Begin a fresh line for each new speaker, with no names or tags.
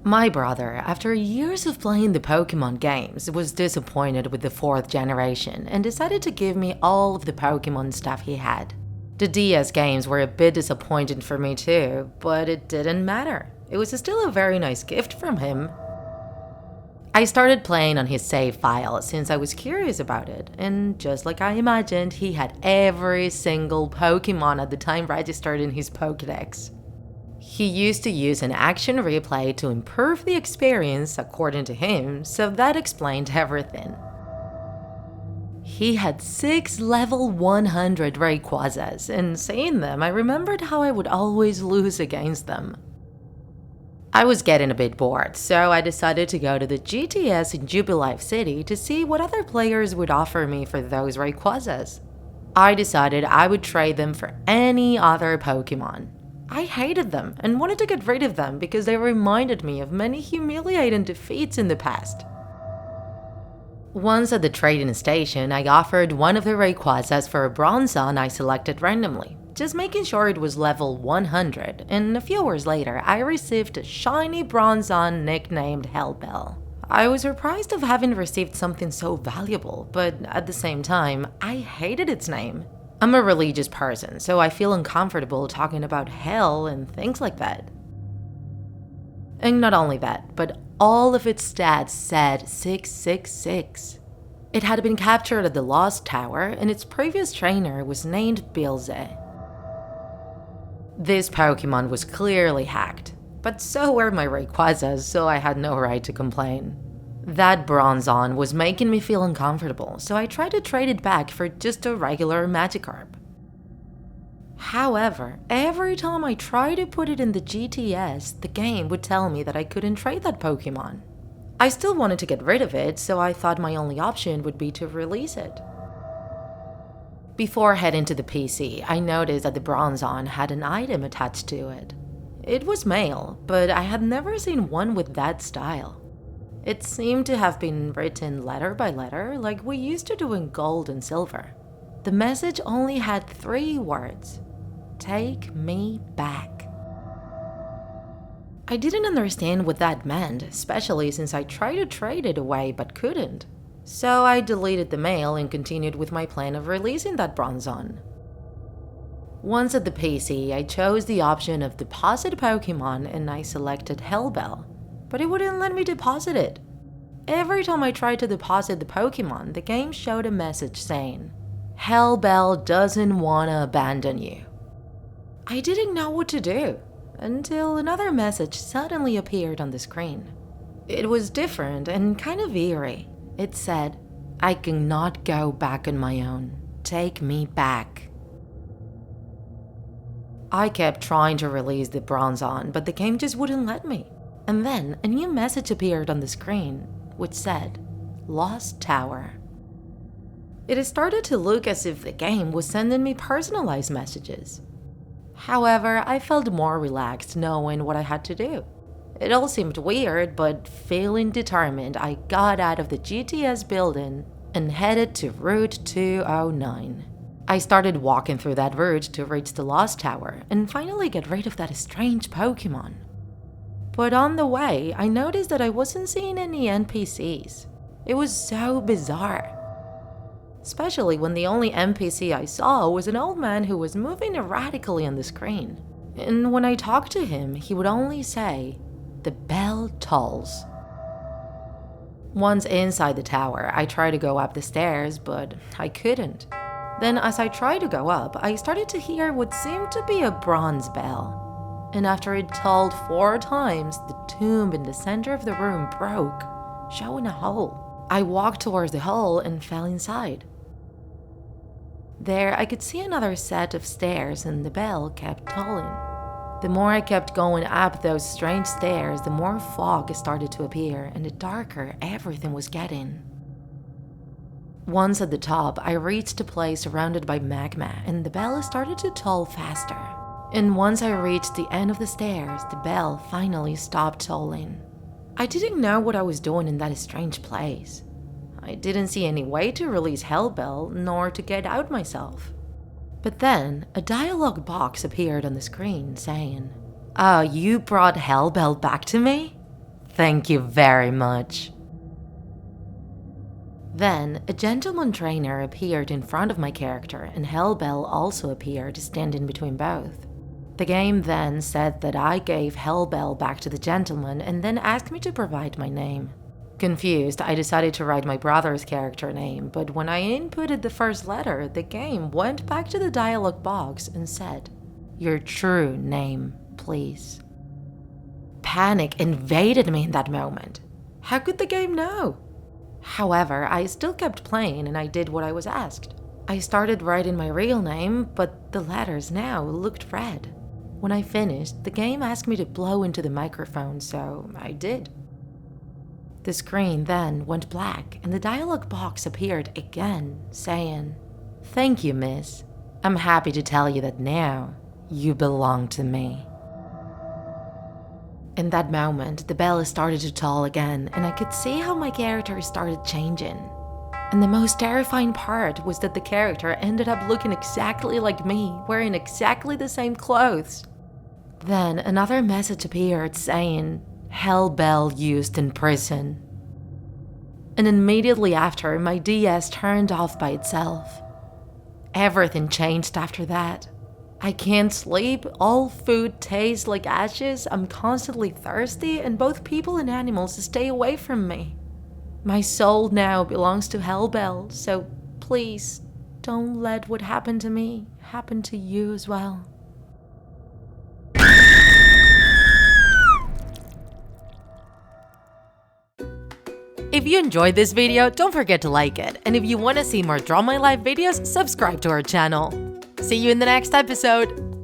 My brother, after years of playing the Pokemon games, was disappointed with the 4th generation and decided to give me all of the Pokemon stuff he had. The DS games were a bit disappointing for me too, but it didn't matter. It was still a very nice gift from him. I started playing on his save file since I was curious about it, and just like I imagined, he had every single Pokemon at the time registered in his Pokédex. He used to use an action replay to improve the experience, according to him, so that explained everything. He had 6 level 100 Rayquazas, and seeing them, I remembered how I would always lose against them. I was getting a bit bored, so I decided to go to the GTS in Jubilife City to see what other players would offer me for those Rayquazas. I decided I would trade them for any other Pokemon. I hated them and wanted to get rid of them because they reminded me of many humiliating defeats in the past. Once at the trading station, I offered one of the Rayquazas for a Bronzong I selected randomly, just making sure it was level 100, and a few hours later, I received a shiny Bronzong nicknamed Hellbell. I was surprised of having received something so valuable, but at the same time, I hated its name. I'm a religious person, so I feel uncomfortable talking about hell and things like that. And not only that, but all of its stats said 666. It had been captured at the Lost Tower, and its previous trainer was named Bilze. This Pokemon was clearly hacked, but so were my Rayquazas, so I had no right to complain. That Bronzong was making me feel uncomfortable, so I tried to trade it back for just a regular Magikarp. However, every time I tried to put it in the GTS, the game would tell me that I couldn't trade that Pokemon. I still wanted to get rid of it, so I thought my only option would be to release it. Before heading to the PC, I noticed that the Bronzong had an item attached to it. It was male, but I had never seen one with that style. It seemed to have been written letter by letter like we used to do in gold and silver. The message only had 3 words: "Take me back." I didn't understand what that meant, especially since I tried to trade it away but couldn't. So I deleted the mail and continued with my plan of releasing that Bronzong. Once at the PC, I chose the option of deposit Pokemon and I selected Hellbell, but it wouldn't let me deposit it. Every time I tried to deposit the Pokemon, the game showed a message saying, "Hellbell doesn't want to abandon you." I didn't know what to do, until another message suddenly appeared on the screen. It was different and kind of eerie. It said, "I cannot go back on my own. Take me back." I kept trying to release the Bronzong, but the game just wouldn't let me. And then a new message appeared on the screen, which said, "Lost Tower." It started to look as if the game was sending me personalized messages. However, I felt more relaxed knowing what I had to do. It all seemed weird, but feeling determined, I got out of the GTS building and headed to Route 209. I started walking through that route to reach the Lost Tower and finally get rid of that strange Pokemon. But on the way, I noticed that I wasn't seeing any NPCs. It was so bizarre. Especially when the only NPC I saw was an old man who was moving erratically on the screen. And when I talked to him, he would only say, "The bell tolls." Once inside the tower, I tried to go up the stairs, but I couldn't. Then as I tried to go up, I started to hear what seemed to be a bronze bell. And after it tolled 4 times, the tomb in the center of the room broke, showing a hole. I walked towards the hole and fell inside. There, I could see another set of stairs and the bell kept tolling. The more I kept going up those strange stairs, the more fog started to appear and the darker everything was getting. Once at the top, I reached a place surrounded by magma and the bell started to toll faster. And once I reached the end of the stairs, the bell finally stopped tolling. I didn't know what I was doing in that strange place. I didn't see any way to release Hellbell, nor to get out myself. But then, a dialogue box appeared on the screen saying, "Oh, you brought Hellbell back to me? Thank you very much. Then, a gentleman trainer appeared in front of my character, and Hellbell also appeared, standing between both. The game then said that I gave Hellbell back to the gentleman and then asked me to provide my name. Confused, I decided to write my brother's character name, but when I inputted the first letter, the game went back to the dialog box and said, "Your true name, please." Panic invaded me in that moment. How could the game know? However, I still kept playing and I did what I was asked. I started writing my real name, but the letters now looked red. When I finished, the game asked me to blow into the microphone, so I did. The screen then went black and the dialog box appeared again, saying, "Thank you, miss. I'm happy to tell you that now you belong to me." In that moment, the bell started to toll again, and I could see how my character started changing. And the most terrifying part was that the character ended up looking exactly like me, wearing exactly the same clothes. Then another message appeared saying, "Hellbell used in prison." And immediately after, my DS turned off by itself. Everything changed after that. I can't sleep, all food tastes like ashes, I'm constantly thirsty, and both people and animals stay away from me. My soul now belongs to Hellbell, so please, don't let what happened to me happen to you as well. If you enjoyed this video, don't forget to like it, and if you want to see more Draw My Life videos, subscribe to our channel. See you in the next episode!